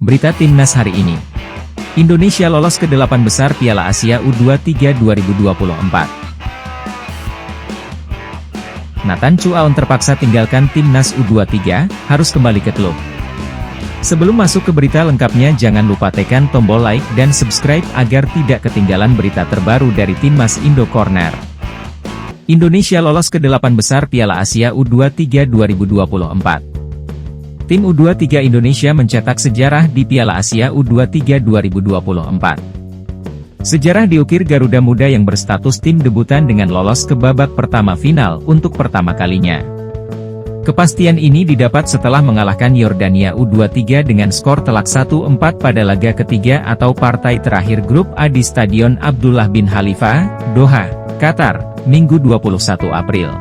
Berita Timnas hari ini. Indonesia lolos ke 8 besar Piala Asia U23 2024. Nathan Chuaon terpaksa tinggalkan Timnas U23, harus kembali ke klub. Sebelum masuk ke berita lengkapnya, jangan lupa tekan tombol like dan subscribe agar tidak ketinggalan berita terbaru dari Timnas Indo Corner. Indonesia lolos ke 8 besar Piala Asia U23 2024. Tim U23 Indonesia mencetak sejarah di Piala Asia U23 2024. Sejarah diukir Garuda Muda yang berstatus tim debutan dengan lolos ke babak pertama final untuk pertama kalinya. Kepastian ini didapat setelah mengalahkan Yordania U23 dengan skor telak 1-4 pada laga ketiga atau partai terakhir grup A di Stadion Abdullah bin Khalifa, Doha, Qatar, Minggu 21 April.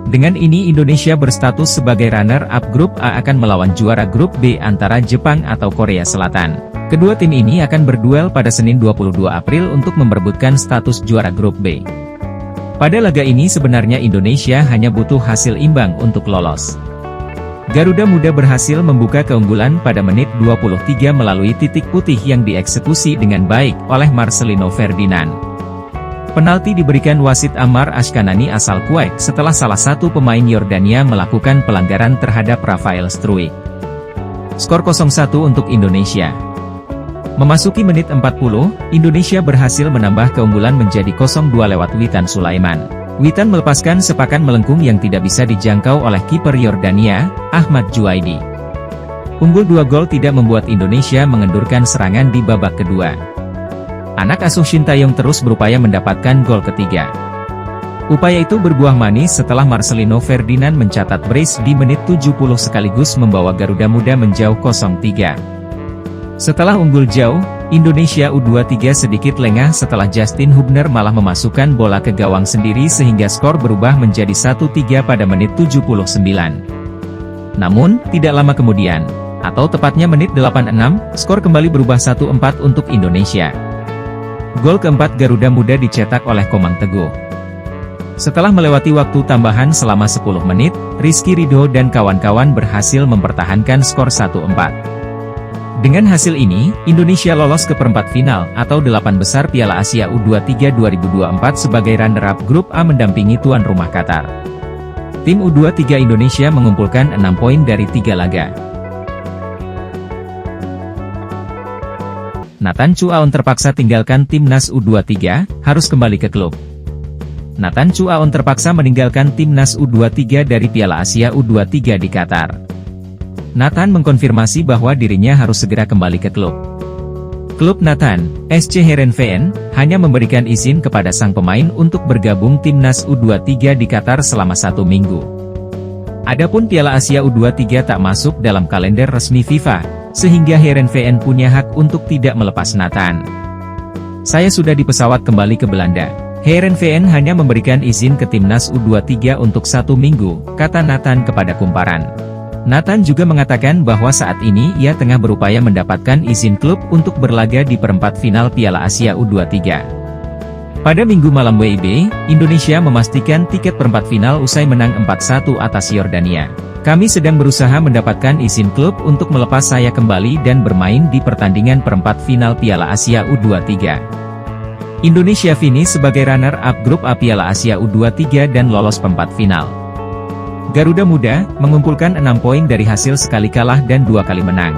Dengan ini Indonesia berstatus sebagai runner-up grup A akan melawan juara grup B antara Jepang atau Korea Selatan. Kedua tim ini akan berduel pada Senin 22 April untuk memperebutkan status juara grup B. Pada laga ini sebenarnya Indonesia hanya butuh hasil imbang untuk lolos. Garuda Muda berhasil membuka keunggulan pada menit 23 melalui titik putih yang dieksekusi dengan baik oleh Marcelino Ferdinand. Penalti diberikan wasit Ammar Ashkanani asal Kuwait setelah salah satu pemain Yordania melakukan pelanggaran terhadap Rafael Struijk. Skor 0-1 untuk Indonesia. Memasuki menit 40, Indonesia berhasil menambah keunggulan menjadi 0-2 lewat Witan Sulaiman. Witan melepaskan sepakan melengkung yang tidak bisa dijangkau oleh kiper Yordania, Ahmad Juaidi. Unggul 2 gol tidak membuat Indonesia mengendurkan serangan di babak kedua. Anak asuh Shin Taeyong terus berupaya mendapatkan gol ketiga. Upaya itu berbuah manis setelah Marcelino Ferdinand mencatat brace di menit 70 sekaligus membawa Garuda Muda menjauh 0-3. Setelah unggul jauh, Indonesia U23 sedikit lengah setelah Justin Hubner malah memasukkan bola ke gawang sendiri sehingga skor berubah menjadi 1-3 pada menit 79. Namun, tidak lama kemudian, atau tepatnya menit 86, skor kembali berubah 1-4 untuk Indonesia. Gol keempat Garuda Muda dicetak oleh Komang Teguh. Setelah melewati waktu tambahan selama 10 menit, Rizky Ridho dan kawan-kawan berhasil mempertahankan skor 1-4. Dengan hasil ini, Indonesia lolos ke perempat final atau 8 besar Piala Asia U23 2024 sebagai runner-up grup A mendampingi tuan rumah Qatar. Tim U23 Indonesia mengumpulkan 6 poin dari 3 laga. Nathan Chuaon terpaksa tinggalkan Timnas U23, harus kembali ke klub. Nathan Chuaon terpaksa meninggalkan Timnas U23 dari Piala Asia U23 di Qatar. Nathan mengkonfirmasi bahwa dirinya harus segera kembali ke klub. Klub Nathan, SC Heerenveen, hanya memberikan izin kepada sang pemain untuk bergabung Timnas U23 di Qatar selama 1 minggu. Adapun Piala Asia U23 tak masuk dalam kalender resmi FIFA, sehingga Heerenveen punya hak untuk tidak melepas Nathan. Saya sudah di pesawat kembali ke Belanda. Heerenveen hanya memberikan izin ke Timnas U23 untuk 1 minggu, kata Nathan kepada Kumparan. Nathan juga mengatakan bahwa saat ini ia tengah berupaya mendapatkan izin klub untuk berlaga di perempat final Piala Asia U23. Pada Minggu malam WIB, Indonesia memastikan tiket perempat final usai menang 4-1 atas Yordania. Kami sedang berusaha mendapatkan izin klub untuk melepas saya kembali dan bermain di pertandingan perempat final Piala Asia U23. Indonesia finish sebagai runner-up grup A Piala Asia U23 dan lolos perempat final. Garuda Muda mengumpulkan 6 poin dari hasil sekali kalah dan 2 kali menang.